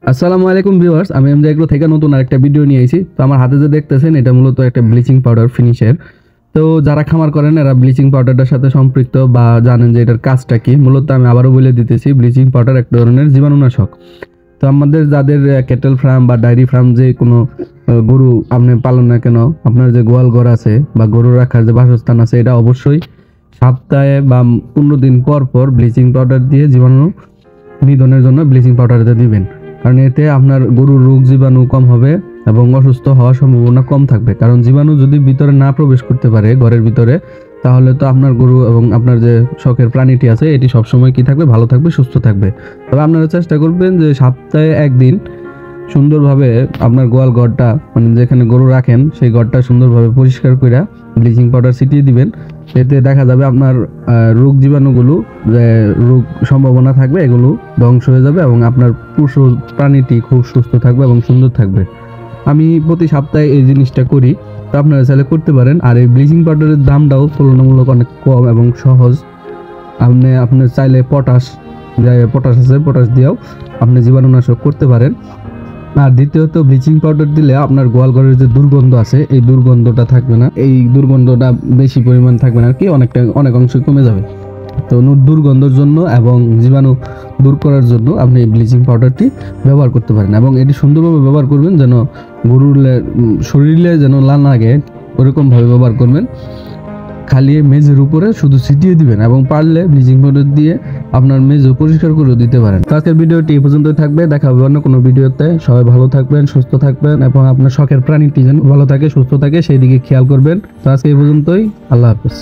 আসসালামু আলাইকুম ভিউয়ার্স, আমি এমজে এগ্রো থেকে নতুন আরেকটা ভিডিও নিয়ে এসেছি। তো আমার হাতে যে দেখতেছেন এটা মূলত একটা ব্লিচিং পাউডার ফিনিশের। তো যারা খামার করেন এরা ব্লিচিং পাউডারটার সাথে সম্পৃক্ত বা জানেন যে এটার কাজটা কি। মূলত আমি আবারও বলে দিতেছি, ব্লিচিং পাউডার এক ধরনের জীবাণুনাশক। তো আমাদের যাদের ক্যাটেল ফার্ম বা ডায়েরি ফার্ম যে কোনো গরু আপনি পালন না কেন, আপনার যে গোয়াল ঘর আছে বা গরু রাখার যে বাসস্থান আছে, এটা অবশ্যই সপ্তাহে বা 15 দিন পর পর ব্লিচিং পাউডার দিয়ে জীবাণু নিধনের জন্য ব্লিচিং পাউডারটা দিবেন। কারণ এতে আপনার গরুর রোগ জীবাণু কম হবে এবং অসুস্থ হওয়ার সম্ভাবনা কম থাকবে। কারণ জীবাণু যদি ভিতরে না প্রবেশ করতে পারে ঘরের ভিতরে, তাহলে তো আপনার গরু এবং আপনার যে শখের প্রাণীটি আছে এটি সবসময় কি থাকবে, ভালো থাকবে, সুস্থ থাকবে। তবে আপনারা চেষ্টা করবেন যে সপ্তাহে একদিন সুন্দরভাবে আপনার গোয়াল ঘরটা, মানে যেখানে গরু রাখেন সেই ঘরটা সুন্দরভাবে পরিষ্কার করে ব্লিচিং পাউডার ছিটিয়ে দিবেন। এতে দেখা যাবে আপনার রোগ জীবাণুগুলো, যে রোগ সম্ভাবনা থাকবে এগুলো ধ্বংস হয়ে যাবে এবং আপনার পশু প্রাণীটি খুব সুস্থ থাকবে এবং সুন্দর থাকবে। আমি প্রতি সপ্তাহে এই জিনিসটা করি, তো আপনারা চাইলে করতে পারেন। আর এই ব্লিচিং পাউডারের দামটাও তুলনামূলক অনেক কম এবং সহজ। আপনি চাইলে পটাশ আছে, পটাশ দিয়েও আপনি জীবাণুনাশক করতে পারেন। আর দ্বিতীয়ত, ব্লিচিং পাউডার দিলে আপনার গোয়াল ঘরের যে দুর্গন্ধ আছে এই দুর্গন্ধটা থাকবে না, এই দুর্গন্ধটা বেশি পরিমাণ থাকবে না আর কি, অনেক অংশ কমে যাবে। তো দুর্গন্ধের জন্য এবং জীবাণু দূর করার জন্য আপনি এই ব্লিচিং পাউডারটি ব্যবহার করতে পারেন এবং এটি সুন্দরভাবে ব্যবহার করবেন, যেন গরুর শরীরে যেন না লাগে ওরকমভাবে ব্যবহার করবেন। খালি মেঝের উপরে শুধু ছিটিয়ে দিবেন এবং পারলে ব্লিচিং পাউডার দিয়ে আপনার মেঝে পরিষ্কার করে দিতে পারেন। তো আজকের ভিডিওটি এই পর্যন্তই থাকবে, দেখা হবে অন্য কোনো ভিডিওতে। সবাই ভালো থাকবেন, সুস্থ থাকবেন এবং আপনার শখের প্রাণীটি যেন ভালো থাকে, সুস্থ থাকে সেই দিকে খেয়াল করবেন। তো আজকে এই পর্যন্তই, আল্লাহ হাফেজ।